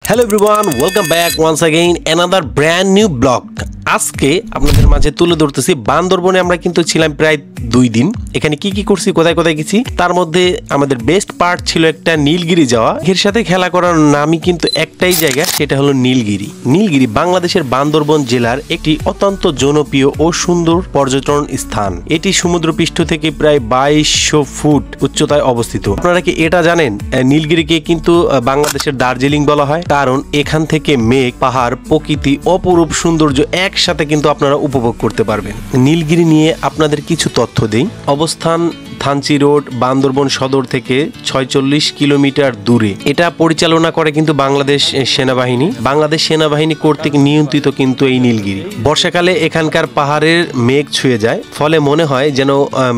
Hello everyone, welcome back once again another brand new vlog. আজকে আপনাদের মাঝে তুলে ধরতেছি বান্দরবনে আমরা কিন্তু ছিলাম প্রায় 2 দিন। এখানে কি কি করছি, কোথায় কোথায় গেছি, তার মধ্যে আমাদের বেস্ট পার্ট ছিল একটা নীলগিরি যাওয়া। এর সাথে খেলা করার নামই কিন্তু একটাই জায়গা, সেটা হলো নীলগিরি। নীলগিরি বাংলাদেশের বান্দরবন জেলার একটি অত্যন্ত জনপ্রিয় ও সুন্দর পর্যটন স্থান। এটি সমুদ্রপৃষ্ঠ থেকে প্রায় 2200 ফুট উচ্চতায় অবস্থিত। আপনারা কি এটা জানেন, নীলগিরিকে কিন্তু বাংলাদেশের দার্জিলিং বলা হয়, কারণ এখান থেকে মেঘ, পাহাড়, প্রকৃতি, অপরূপ সৌন্দর্য একসাথে কিন্তু আপনারা উপভোগ করতে পারবেন। নীলগিরি নিয়ে আপনাদের কিছু তথ্য দেই। অবস্থান থানচি রোড, বান্দরবন সদর থেকে 46 কিলোমিটার দূরে। এটা পরিচালনা করে কিন্তু বাংলাদেশ সেনাবাহিনী। বাংলাদেশ সেনাবাহিনী কর্তৃক নিয়ন্ত্রিত কিন্তু এই নীলগিরি। বর্ষাকালে এখানকার পাহাড়ের মেঘ ছুঁয়ে যায়, ফলে মনে হয় যেন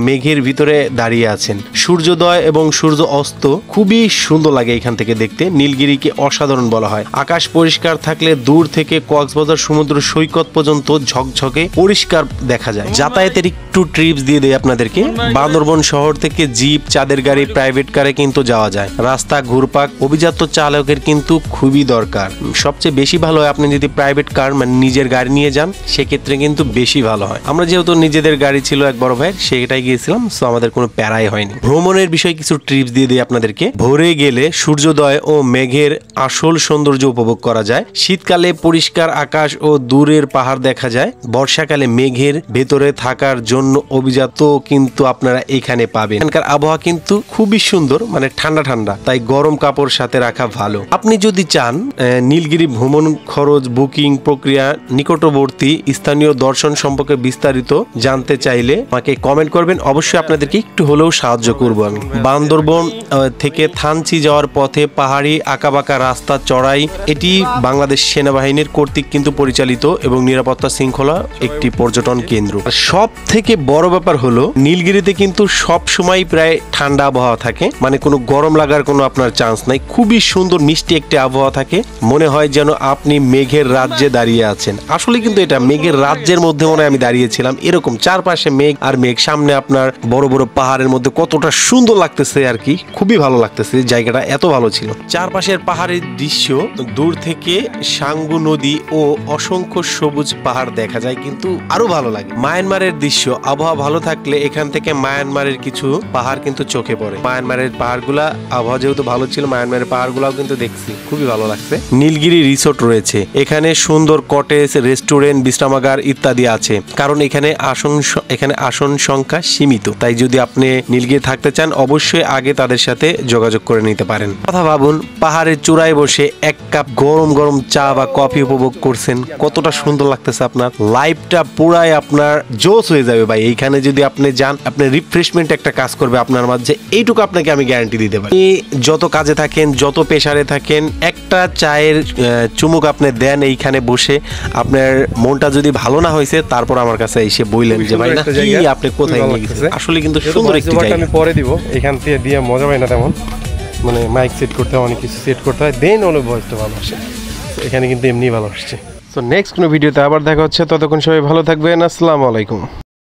মেঘের ভিতরে দাঁড়িয়ে আছেন। সূর্যোদয় এবং সূর্য অস্ত খুবই সুন্দর লাগে এখান থেকে দেখতে। নীলগিরিকে অসাধারণ বলা হয়। আকাশ পরিষ্কার থাকলে দূর থেকে কক্সবাজার সমুদ্র সৈকত পর্যন্ত ঝকঝকে পরিষ্কার দেখা যায়। যাতায়াতের একটু ট্রিপস দিয়ে দেয় আপনাদেরকে। বান্দরবন শহর থেকে জিপ, চাঁদের গাড়ি, প্রাইভেট কারে কিন্তু যাওয়া যায়। রাস্তা ঘুরপাক, অভিজাত চালকের কিন্তু খুবই দরকার। সবচেয়ে বেশি ভালো হয় আপনি যদি প্রাইভেট কার মানে নিজের গাড়ি নিয়ে যান, সেক্ষেত্রে কিন্তু বেশি ভালো হয়। আমরা যেহেতু নিজেদের গাড়ি ছিল এক বড় ভাইয়ের, সেটাই গিয়েছিলাম, সো আমাদের কোনো প্যারাই হয়নি। ভ্রমণের বিষয়ে কিছু ট্রিপস দিয়ে দিই আপনাদেরকে। ভোরে গেলে সূর্যোদয় ও মেঘের আসল সৌন্দর্য উপভোগ করা যায়। শীতকালে পরিষ্কার আকাশ ও দূরের পাহাড় দেখা যায়। বর্ষাকালে মেঘের ভেতরে থাকার জন্য অভিজাত কিন্তু আপনারা এখানে পাবেন। এখানকার আবহাওয়া কিন্তু খুবই সুন্দর, মানে ঠান্ডা ঠান্ডা, তাই গরম কাপড় সাথে রাখা ভালো। আপনি যদি চান নীলগিরি ভ্রমণ খরচ, বুকিং প্রক্রিয়া, নিকটবর্তী স্থানীয় দর্শন সম্পর্কে বিস্তারিত জানতে চাইলে আমাকে কমেন্ট করবেন। অবশ্যই আপনাদেরকে একটু হলেও সাহায্য করব আমি। বান্দরবন থেকে থানচি যাওয়ার পথে পাহাড়ি আঁকাবাঁকা রাস্তা চড়াই। এটি বাংলাদেশ সেনাবাহিনীর কর্তৃক কিন্তু পরিচালিত এবং নিরাপত্তা শৃঙ্খলা একটি পর্যটন কেন্দ্র। সব থেকে বড় ব্যাপার হলো নীলগিরিতে কিন্তু সব সময় প্রায় ঠান্ডা আবহাওয়া থাকে, মানে কোনো গরম লাগার কোনো আপনার চান্স নাই। খুবই সুন্দর মিষ্টি একটি আবহাওয়া থাকে, মনে হয় যেন আপনি মেঘের রাজ্যে দাঁড়িয়ে আছেন। আসলে কিন্তু এটা মেঘের রাজ্যের মধ্যে মনে হয় আমি দাঁড়িয়েছিলাম, এরকম চারপাশে মেঘ আর মেঘ, সামনে আপনার বড় বড় পাহাড়ের মধ্যে কতটা সুন্দর লাগতেছে আর কি, খুবই ভালো লাগতেছে। জায়গাটা এত ভালো ছিল। চারপাশের পাহাড়ের দৃশ্য, দূর থেকে সাঙ্গু নদী ও অসংখ্য সবুজ পাহাড় দেখা যায়, কিন্তু আরো ভালো লাগে। মায়ানমারের দৃশ্য, আবহাওয়া ভালো থাকলে এখান থেকে মায়ানমারের কিছু পাহাড় কিন্তু চোখে পড়ে। মায়ানমারের পাহাড়গুলা, আবহাওয়া যেহেতু ভালো ছিল, মায়ানমারের পাহাড়গুলাও কিন্তু দেখছি, খুবই ভালো লাগছে। নীলগিরি রিসোর্ট রয়েছে, এখানে সুন্দর কটেজ, রেস্টুরেন্ট, বিশ্রামাগার ইত্যাদি আছে, কারণ এখানে আসন সংখ্যা সীমিত। তাই যদি আপনি নীলগিরি থাকতে চান, অবশ্যই আগে তাদের সাথে যোগাযোগ করে নিতে পারেন। কথা ভাবুন, পাহাড়ের চূড়ায় বসে এক কাপ গরম গরম চা বা কফি উপভোগ করছেন, কতটা সুন্দর লাগতেছে। আপনার লাইফটা পুরাই আপনার জোশ হয়ে যাবে ভাই। এইখানে যদি আপনি যান, আপনি রিফ্রেশমেন্ট একটা কাজ করবে আপনার মাঝে, এইটুকু আপনাকে আমি গ্যারান্টি দিতে পারি। যত কাজে থাকেন, যত প্রেসারে থাকেন, একটা চায়ের চুমুক আপনি দেন এইখানে বসে, আপনার মনটা যদি ভালো না হয়েছে, তারপর আমার কাছে এসে বললেন যে ভাই না কি আপনি কোথায় নিয়ে গেছেন। আসলে কিন্তু সুন্দর একটি জায়গা। আমি পরে দিব, এখান থেকে দিয়ে মজা পাই না তেমন, মানে মাইক সেট করতে হয়, অনেক কিছু সেট করতে হয়, দেন হলো ভয়েসটা ভালো আসে। এখানে কিন্তু এমনি ভালো আসছে। তো নেক্সট কোনো ভিডিওতে আবার দেখা হচ্ছে, ততক্ষণ সবাই ভালো থাকবেন। আসসালামু আলাইকুম।